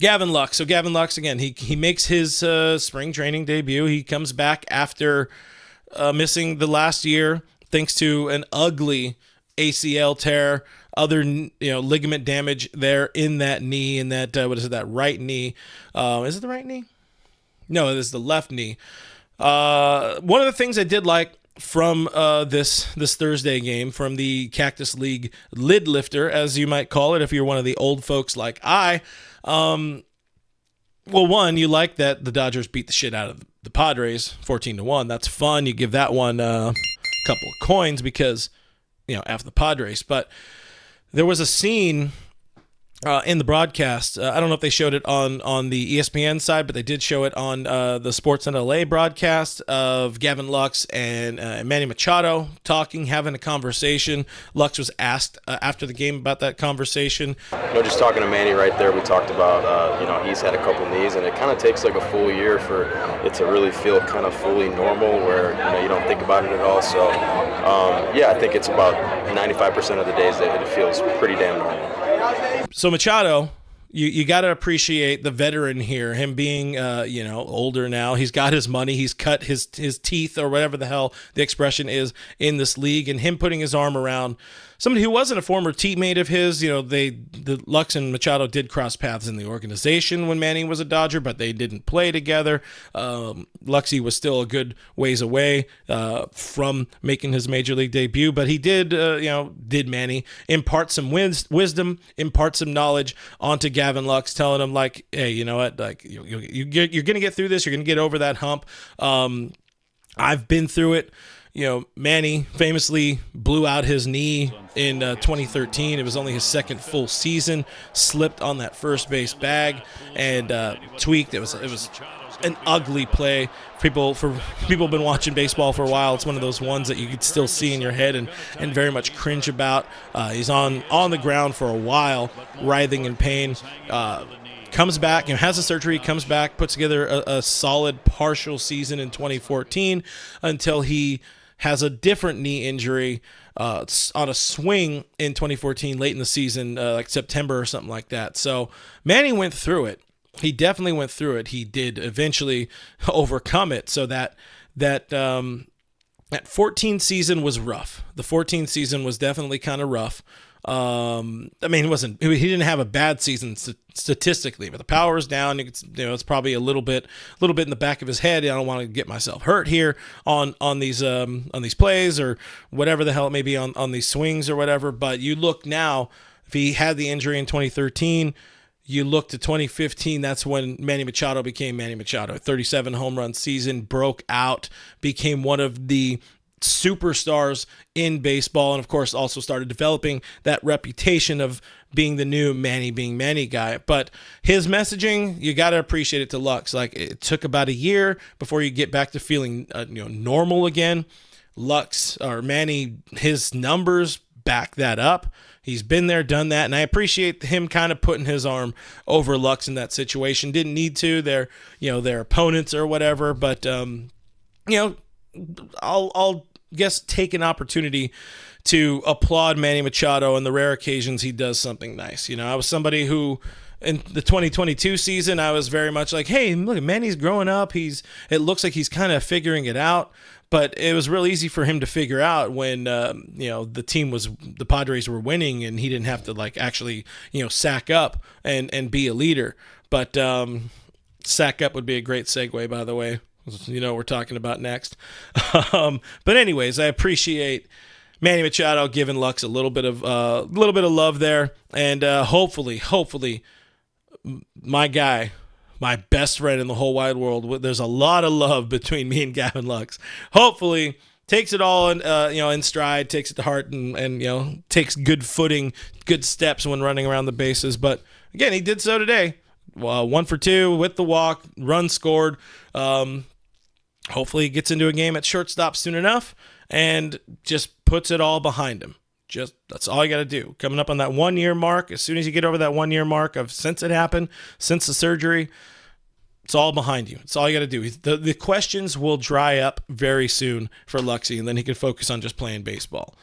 Gavin Lux. So Gavin Lux, again, he makes his spring training debut. He comes back after missing the last year thanks to an ugly ACL tear, other ligament damage there in that knee, in that that right knee. Is it the right knee? No, it is the left knee. One of the things I did like from this Thursday game from the Cactus League lid lifter, as you might call it, if you're one of the old folks like I. Well, one, you like that the Dodgers beat the shit out of the Padres 14-1. That's fun. You give that one a couple of coins because, after the Padres. But there was a scene in the broadcast. I don't know if they showed it on the ESPN side, but they did show it on the Sportsnet LA broadcast of Gavin Lux and Manny Machado talking, having a conversation. Lux was asked after the game about that conversation. Just talking to Manny right there, we talked about, he's had a couple knees, and it kind of takes like a full year for it to really feel kind of fully normal where, you don't think about it at all. So, I think it's about 95% of the days that it feels pretty damn normal. So Machado, you got to appreciate the veteran here, him being, older now. He's got his money. He's cut his teeth or whatever the hell the expression is in this league, and him putting his arm around somebody who wasn't a former teammate of his. The Lux and Machado did cross paths in the organization when Manny was a Dodger, but they didn't play together. Luxy was still a good ways away from making his major league debut, but he did Manny impart some wisdom, impart some knowledge onto Gavin Lux, telling him like, hey, you know what, like you're gonna get through this. You're gonna get over that hump. I've been through it. Manny famously blew out his knee in 2013. It was only his second full season. Slipped on that first base bag and tweaked. It was an ugly play. People have been watching baseball for a while. It's one of those ones that you could still see in your head and very much cringe about. He's on the ground for a while, writhing in pain. Comes back, has a surgery, comes back, puts together a solid partial season in 2014 until he has a different knee injury on a swing in 2014, late in the season, like September or something like that. So Manny went through it. He definitely went through it. He did eventually overcome it. So that 14 season was rough. The 14 season was definitely kind of rough. He didn't have a bad season statistically, but the power is down. It's probably a little bit in the back of his head. I don't want to get myself hurt here on these plays or whatever the hell it may be on these swings or whatever. But you look now, if he had the injury in 2013, you look to 2015, that's when Manny Machado became Manny Machado. 37 home run season, broke out, became one of the superstars in baseball, and of course also started developing that reputation of being the new Manny being Manny guy. But his messaging, you got to appreciate it to Lux. Like, it took about a year before you get back to feeling normal again. Lux or Manny, his numbers back that up. He's been there, done that, and I appreciate him kind of putting his arm over Lux in that situation. Didn't need to. They're their opponents or whatever, but I'll guess take an opportunity to applaud Manny Machado on the rare occasions he does something nice. I was somebody who in the 2022 season, I was very much like, hey, look, Manny's growing up. It looks like he's kind of figuring it out. But it was real easy for him to figure out when the Padres were winning and he didn't have to actually sack up and be a leader. But sack up would be a great segue, by the way. We're talking about next. But anyways, I appreciate Manny Machado giving Lux a little bit of love there, and hopefully, my guy, my best friend in the whole wide world. There's a lot of love between me and Gavin Lux. Hopefully, takes it all in stride, takes it to heart, and takes good footing, good steps when running around the bases. But again, he did so today. 1 for 2 with the walk, run scored. Hopefully he gets into a game at shortstop soon enough and just puts it all behind him. That's all you got to do. Coming up on that 1 year mark, as soon as you get over that 1 year mark of since it happened, since the surgery, it's all behind you. It's all you got to do. The questions will dry up very soon for Luxy, and then he can focus on just playing baseball.